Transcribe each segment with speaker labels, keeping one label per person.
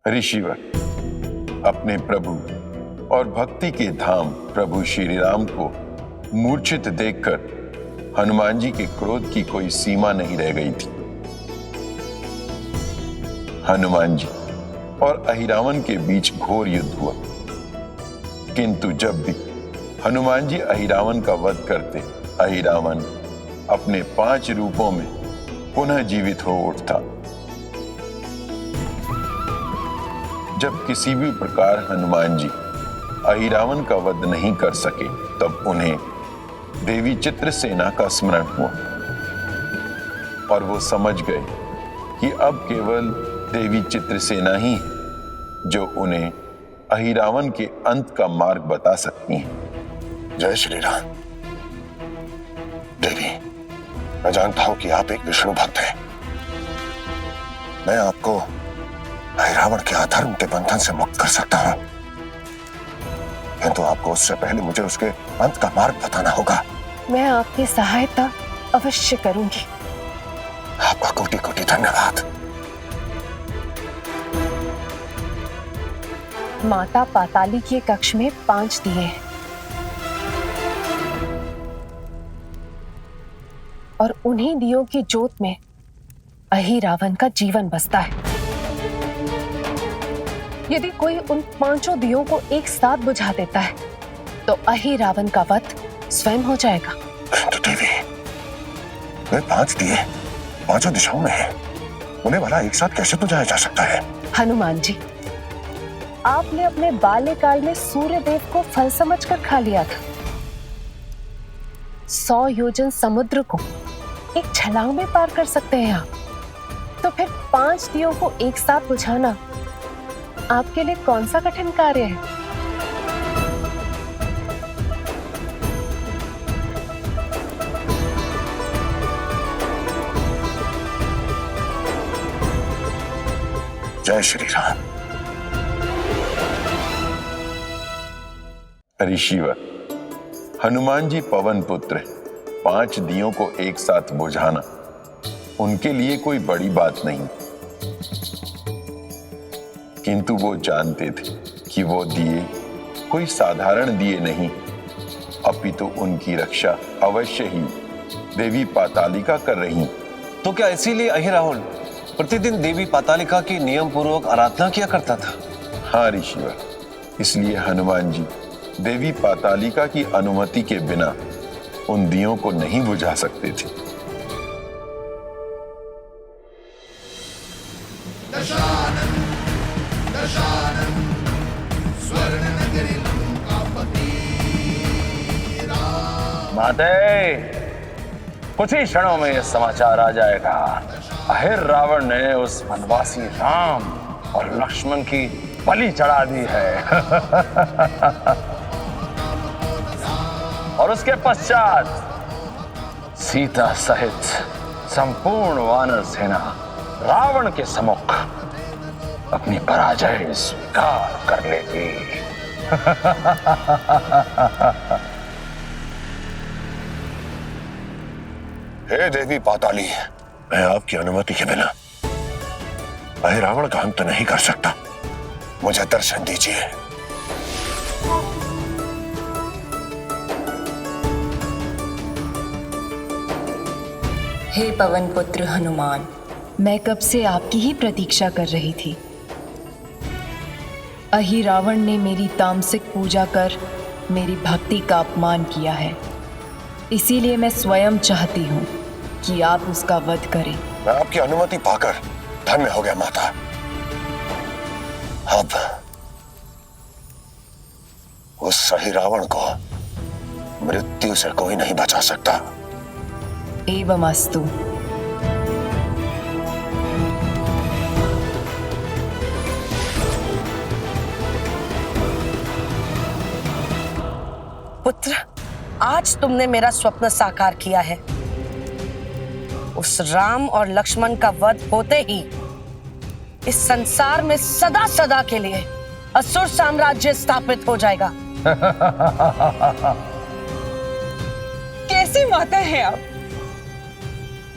Speaker 1: ऋषिवर अपने प्रभु और भक्ति के धाम प्रभु श्री राम को मूर्छित देखकर हनुमान जी के क्रोध की कोई सीमा नहीं रह गई थी। हनुमान जी और अहिरावण के बीच घोर युद्ध हुआ, किंतु जब भी हनुमान जी अहिरावण का वध करते, अहिरावण अपने 5 रूपों में पुनः जीवित हो उठता। जब किसी भी प्रकार हनुमान जी अहिरावण का वध नहीं कर सके, तब उन्हें देवी चित्रसेना का स्मरण हुआ और वो समझ गए कि अब केवल देवी चित्रसेना ही है जो उन्हें अहिरावण के अंत का मार्ग बता सकती है।
Speaker 2: जय श्री राम। देवी, मैं जानता हूं कि आप एक विष्णु भक्त हैं। मैं आपको अहिरावण के अधर्म के बंधन से मुक्त कर सकता हूं, किंतु आपको उससे पहले मुझे उसके अंत का मार्ग बताना होगा।
Speaker 3: मैं आपकी सहायता अवश्य करूंगी।
Speaker 2: आपका कोटि कोटि धन्यवाद।
Speaker 3: माता पाताली के कक्ष में 5 दिए हैं और उन्हीं दियों की ज्योत में अहिरावण का जीवन बसता है। यदि कोई उन 5 दियों को एक साथ बुझा देता है तो अहिरावण का वध स्वयं हो जाएगा।
Speaker 2: तो देवी, वे 5 दिए 5 दिशाओं में हैं। उन्हें भला एक साथ कैसे बुझाया जा सकता है?
Speaker 3: हनुमान जी, आपने अपने बाल्यकाल में सूर्य देव को फल समझकर खा लिया था। 100 योजन समुद्र को एक छलांग में पार कर सकते हैं आप, तो फिर 5 दियों को एक साथ बुझाना आपके लिए कौन सा कठिन कार्य है?
Speaker 2: जय श्री राम।
Speaker 1: ऋषिवर, हनुमान जी पवन पुत्र 5 दियों को एक साथ बुझाना उनके लिए कोई बड़ी बात नहीं, किंतु वो जानते थे कि वो दिए कोई साधारण दिए नहीं, अपितु उनकी रक्षा अवश्य ही देवी पातालिका कर रही।
Speaker 4: तो क्या इसीलिए अहिरावण प्रतिदिन देवी पातालिका की नियम पूर्वक आराधना किया करता था?
Speaker 1: हाँ ऋषिवर, इसलिए हनुमान जी देवी पातालिका की अनुमति के बिना उन दियों को नहीं बुझा सकते थे।
Speaker 5: माते, कुछ ही क्षणों में यह समाचार आ जाएगा। अहिरावण ने उस वनवासी राम और लक्ष्मण की बलि चढ़ा दी है। और उसके पश्चात सीता सहित संपूर्ण वानर सेना रावण के सम्मुख अपनी पराजय स्वीकार कर लेगी।
Speaker 2: हे देवी पाताली, मैं आपकी अनुमति के बिना अहिरावण का अंत नहीं कर सकता। मुझे दर्शन दीजिए।
Speaker 6: हे पवन पुत्र हनुमान, मैं कब से आपकी ही प्रतीक्षा कर रही थी। अहिरावण ने मेरी तामसिक पूजा कर मेरी भक्ति का अपमान किया है, इसीलिए मैं स्वयं चाहती हूँ कि आप उसका वध करें।
Speaker 2: मैं आपकी अनुमति पाकर धन्य हो गया माता। अब उस अहिरावण को मृत्यु से कोई नहीं बचा सकता।
Speaker 6: एवमस्तु।
Speaker 7: पुत्र, आज तुमने मेरा स्वप्न साकार किया है। उस राम और लक्ष्मण का वध होते ही इस संसार में सदा सदा के लिए असुर साम्राज्य स्थापित हो जाएगा।
Speaker 8: कैसी माता है आप?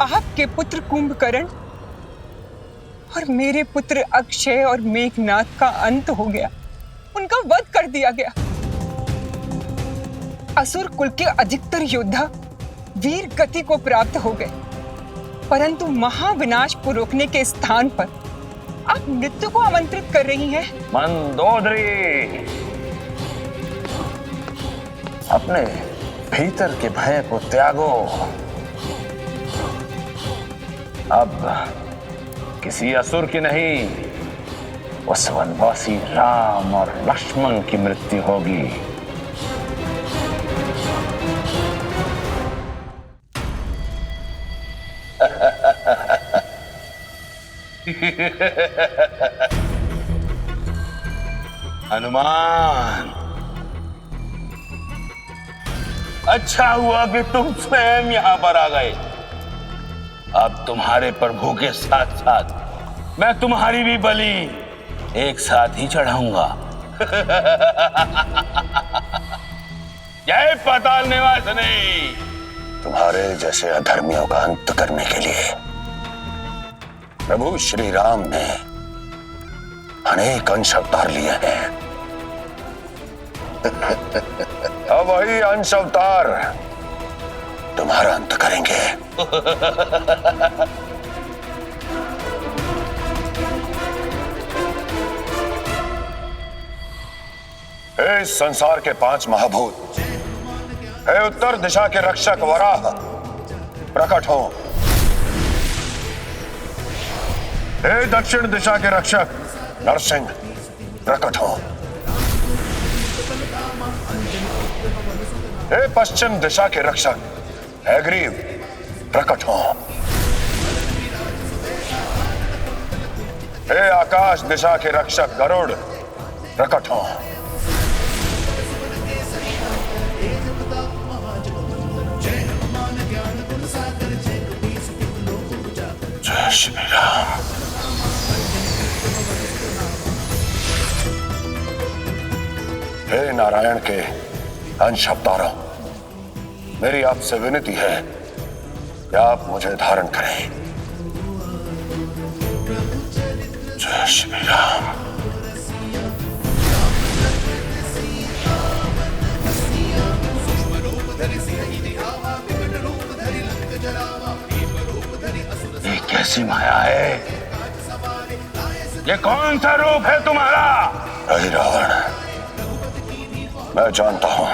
Speaker 8: आपके पुत्र कुंभकर्ण और मेरे पुत्र अक्षय और मेघनाथ का अंत हो गया, उनका वध कर दिया गया। असुर कुल के अधिकतर योद्धा वीर गति को प्राप्त हो गए, परंतु महाविनाश को रोकने के स्थान पर आप मृत्यु को आमंत्रित कर रही हैं।
Speaker 5: मंदोदरी, अपने भीतर के भय को त्यागो। अब किसी असुर की नहीं, उस वनवासी राम और लक्ष्मण की मृत्यु होगी। हनुमान, अच्छा हुआ कि तुम स्वयं यहां पर आ गए। अब तुम्हारे प्रभु के साथ साथ मैं तुम्हारी भी बलि एक साथ ही चढ़ाऊंगा। जय पाताल निवासिनी।
Speaker 2: तुम्हारे जैसे अधर्मियों का अंत करने के लिए प्रभु श्री राम ने अनेक अंश अवतार लिए हैं। अब वही अंश अवतार तुम्हारा अंत करेंगे। हे संसार के 5 महाभूत, हे उत्तर दिशा के रक्षक वराह, प्रकट हो। हे दक्षिण दिशा के रक्षक नरसिंह, प्रकट हो। हे पश्चिम दिशा के रक्षक हयग्रीव, प्रकट हो। हे आकाश दिशा के रक्षक गरुड़, प्रकट हो। जय श्री राम। हे नारायण के अंश अवतारों, मेरी आपसे विनती है कि आप मुझे धारण करें। जय श्री राम।
Speaker 5: ये कैसी माया है? ये कौन सा रूप है तुम्हारा?
Speaker 2: अहि रावण, मैं जानता हूं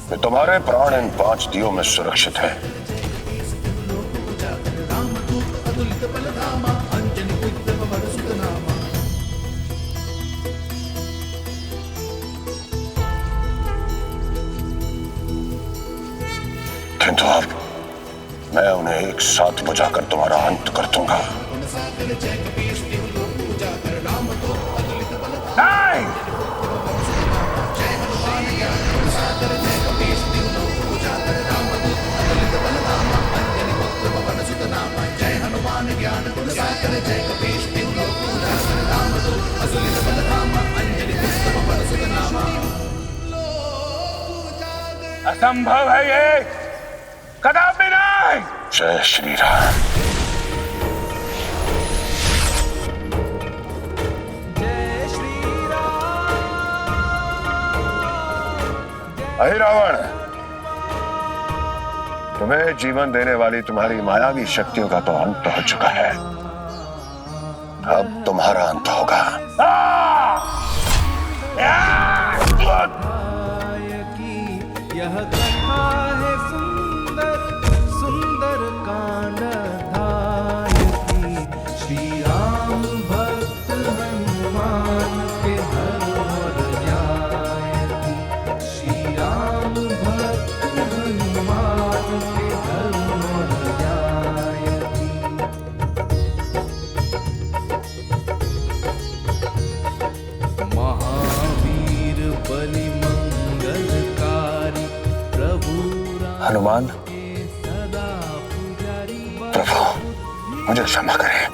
Speaker 2: कि तुम्हारे प्राण इन 5 दियों में सुरक्षित हैं। किंतु अब मैं उन्हें एक साथ बुझाकर तुम्हारा अंत कर दूंगा।
Speaker 5: नहीं! असंभव है ये, कदापि नहीं।
Speaker 2: जय श्री राम। अहि रावण, तुम्हें जीवन देने वाली तुम्हारी मायावी शक्तियों का तो अंत हो चुका है। अब तुम्हारा अंत होगा।
Speaker 9: यह कथा है सुंदर सुंदर कांड अध्याय की। श्री राम भक्त हनुमान के धर्म न्याय की। श्री राम भक्त हनुमान के धर्म न्याय की। महावीर बलि
Speaker 2: हनुमान, प्रभु मुझे क्षमा करें।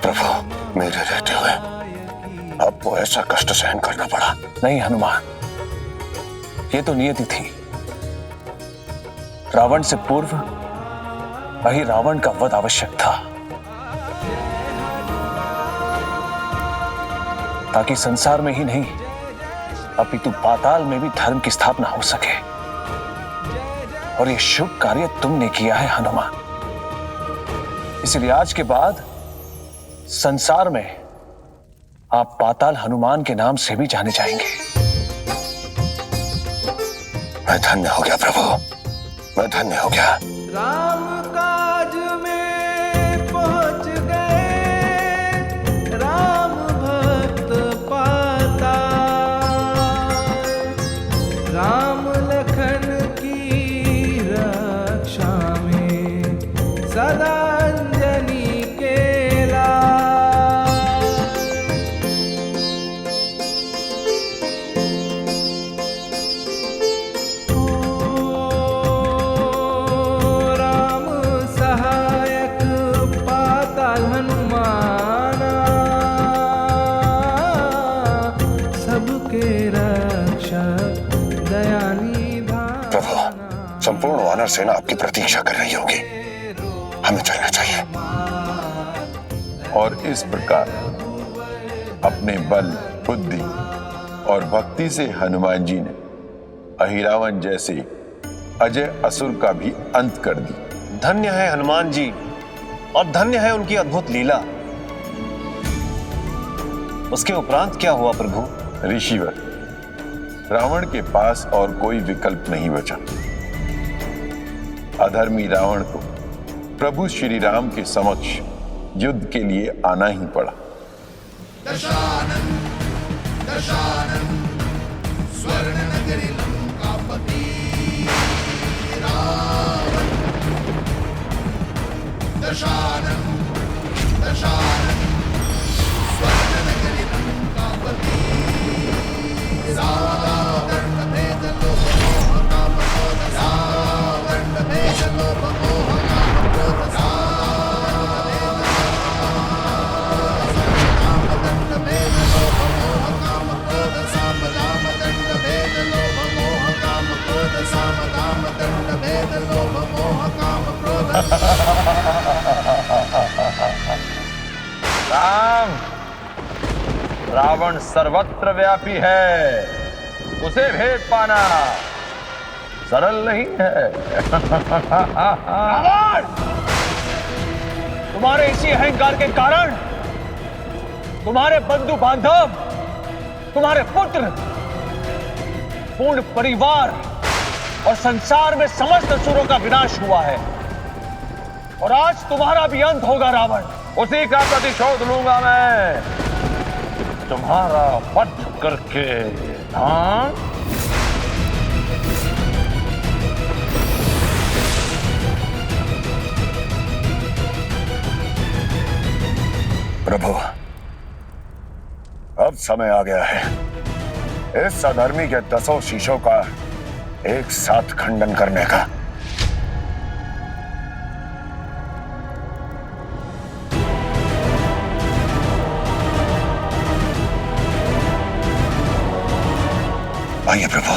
Speaker 2: प्रभु, मेरे रहते हुए आपको ऐसा कष्ट सहन करना पड़ा।
Speaker 5: नहीं हनुमान,
Speaker 4: ये तो नियति थी। रावण से पूर्व वही रावण का वध आवश्यक था, ताकि संसार में ही नहीं अपितु पाताल में भी धर्म की स्थापना हो सके। और यह शुभ कार्य तुमने किया है हनुमान। इसलिए आज के बाद संसार में आप पाताल हनुमान के नाम से भी जाने जाएंगे।
Speaker 2: मैं धन्य हो गया प्रभु, मैं धन्य हो गया।
Speaker 9: राम काज में पहुंच गए राम भक्त पाताल, राम लखन की रक्षा में सदा अंजनी के लाल। राम सहायक पाताल हनुमाना, सबके रक्षक दयानी धाना।
Speaker 2: प्रभु, संपूर्ण वानर सेना आपकी प्रतीक्षा कर रही होगी, हमें चलना चाहिए।
Speaker 1: और इस प्रकार अपने बल, बुद्धि और भक्ति से हनुमान जी ने अहिरावण जैसे अजय असुर का भी अंत कर दी।
Speaker 4: धन्य है हनुमान जी और धन्य है उनकी अद्भुत लीला। उसके उपरांत क्या हुआ प्रभु?
Speaker 1: ऋषिवर, रावण के पास और कोई विकल्प नहीं बचा। अधर्मी रावण को प्रभु श्री राम के समक्ष युद्ध के लिए आना ही पड़ा।
Speaker 5: राम, रावण सर्वत्र व्यापी है, उसे भेद पाना सरल नहीं है।
Speaker 4: रावण! तुम्हारे इसी अहंकार के कारण तुम्हारे बंधु बांधव, तुम्हारे पुत्र, पूर्ण परिवार और संसार में समस्त असुरों का विनाश हुआ है। और आज तुम्हारा भी अंत होगा रावण।
Speaker 5: उसी का प्रतिशोध लूंगा मैं, तुम्हारा वध करके। हाँ,
Speaker 2: प्रभु, अब समय आ गया है इस अधर्मी के 10 शीशों का एक साथ खंडन करने का। आइए प्रभु।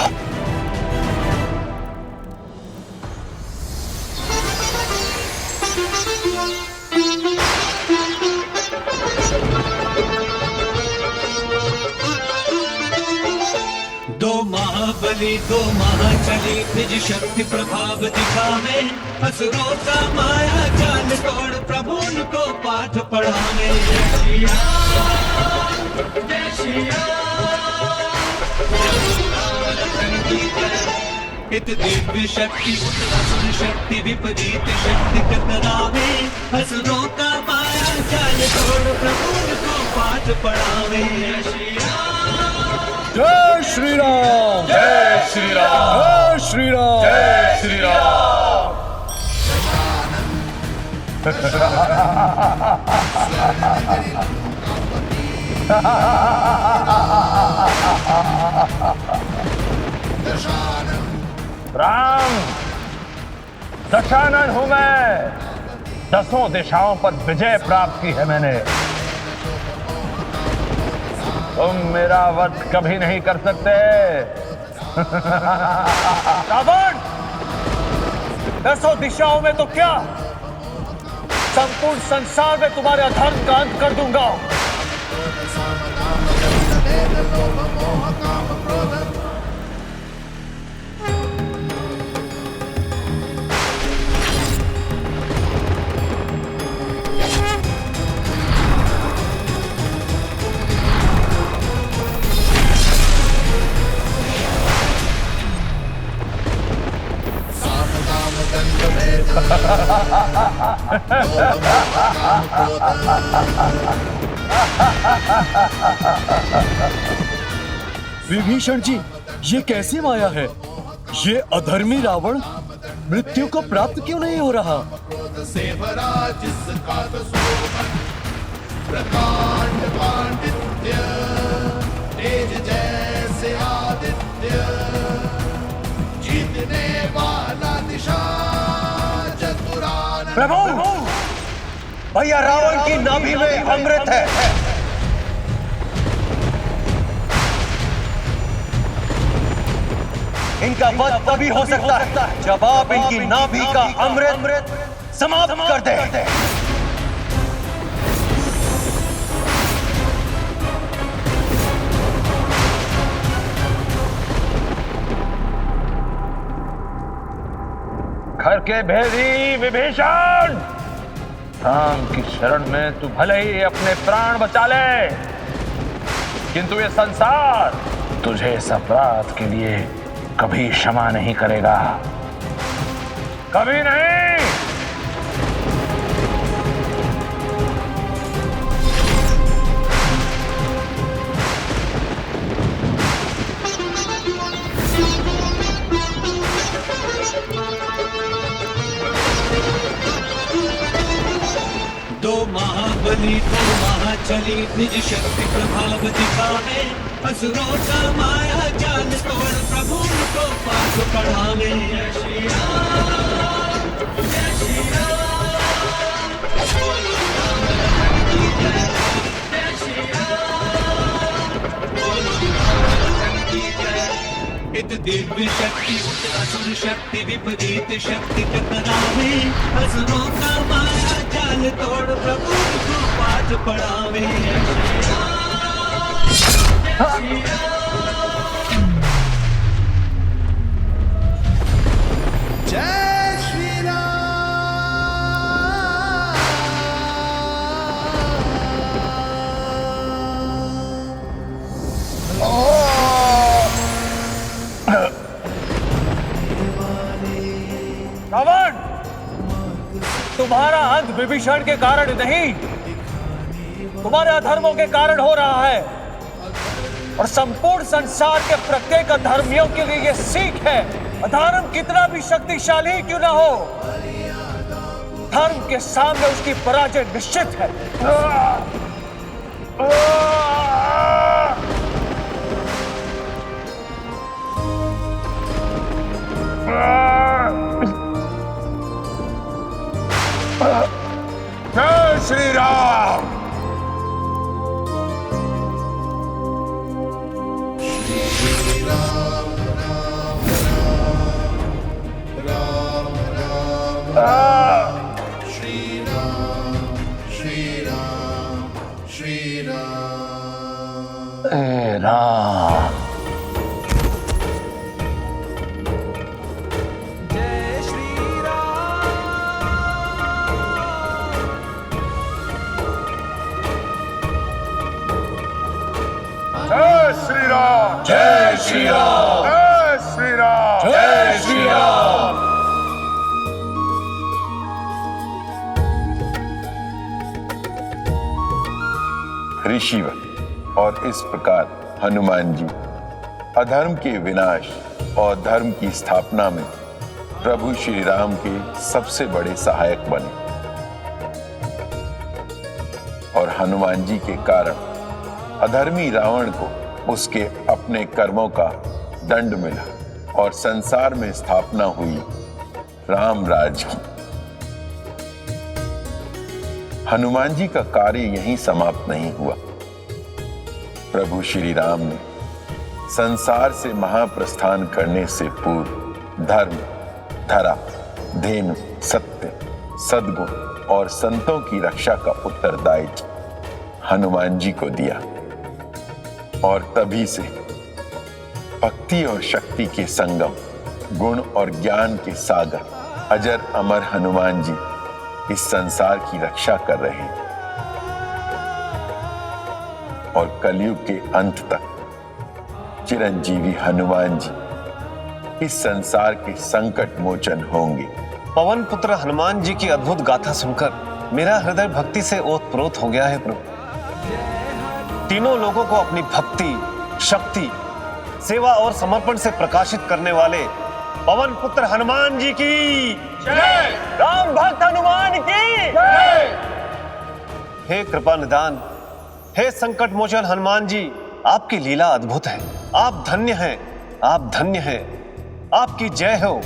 Speaker 9: दो महाबली दो महाचली निज शक्ति प्रभाव दिखावे, असुरों का माया जाल तोड़ प्रभु उनको पाठ पढ़ावे। जय श्री राम, इत दिव्य शक्ति असुर शक्ति विपरीत शक्ति टकरावे, असुरों का माया जाल तोड़ प्रभु उनको पाठ पढ़ावे। जय श्री राम,
Speaker 4: जय श्री राम,
Speaker 5: जय श्री राम,
Speaker 4: जय श्री राम,
Speaker 5: जय श्री राम। राम, दशानन हूं मैं, 10 दिशाओं पर विजय प्राप्त की है मैंने। तुम मेरा वध कभी नहीं कर सकते।
Speaker 4: रावण, 10 दिशाओं में तो क्या, संपूर्ण संसार में तुम्हारे अधर्म का अंत कर दूंगा।
Speaker 10: विभीषण जी, ये कैसी माया है? ये अधर्मी रावण मृत्यु को प्राप्त क्यों नहीं हो रहा?
Speaker 4: प्रभु, भैया रावण की नाभि में अमृत है। इनका वध तभी हो सकता है जब आप इनकी नाभि का अमृत समाप्त कर दें।
Speaker 5: घर के भेदी विभीषण, राम की शरण में तू भले ही अपने प्राण बचा ले, किंतु ये संसार तुझे इस अपराध के लिए कभी क्षमा नहीं करेगा, कभी नहीं।
Speaker 9: दो महाबली दो महाचली निज शक्ति प्रभाव दिखावे, असुरों का माया जाल तोड़ प्रभु को पास पढ़ावे। जय श्री राम, जय श्री राम, बोलो राम लखन की जय, जय श्री राम, बोलो राम लखन की जय। इत दिव्य शक्ति उत असुर शक्ति विपरीत शक्ति टकरावे, असुरों का माया जाल तोड़ प्रभु को पाठ पढ़ावे। जय श्री राम, जय श्री राम, जय श्री राम।
Speaker 4: रावण, तुम्हारा अंत विभीषण के कारण नहीं, तुम्हारे अधर्मों के कारण हो रहा है, और संपूर्ण संसार के प्रत्येक अधर्मियों के लिए यह सीख है, अधर्म कितना भी शक्तिशाली क्यों ना हो, धर्म के सामने उसकी पराजय निश्चित है।
Speaker 1: जय श्री राम।
Speaker 5: राम,
Speaker 1: जय श्री राम, जय श्री राम, जय श्री राम, जय श्री राम। ऋषिवर, और इस प्रकार हनुमान जी अधर्म के विनाश और धर्म की स्थापना में प्रभु श्री राम के सबसे बड़े सहायक बने, और हनुमान जी के कारण अधर्मी रावण को उसके अपने कर्मों का दंड मिला और संसार में स्थापना हुई राम राज की। हनुमान जी का कार्य यहीं समाप्त नहीं हुआ। प्रभु श्री राम ने संसार से महाप्रस्थान करने से पूर्व धर्म, धरा, धेनु, सत्य, सद्गुण और संतों की रक्षा का उत्तरदायित्व हनुमान जी को दिया और तभी से भक्ति और शक्ति के संगम, गुण और ज्ञान के सागर अजर अमर हनुमान जी इस संसार की रक्षा कर रहे हैं और कलयुग के अंत तक चिरंजीवी हनुमान जी इस संसार के संकट मोचन होंगे।
Speaker 11: पवन पुत्र हनुमान जी की अद्भुत गाथा सुनकर मेरा हृदय भक्ति से ओतप्रोत हो गया है प्रभु। तीनों लोगों को अपनी भक्ति, शक्ति, सेवा और समर्पण से प्रकाशित करने वाले पवन पुत्र हनुमान जी की जय, राम भक्त हनुमान की जय। हे कृपा निदान, हे संकट मोचन हनुमान जी, आपकी लीला अद्भुत है। आप धन्य हैं, आप धन्य हैं। आपकी जय हो।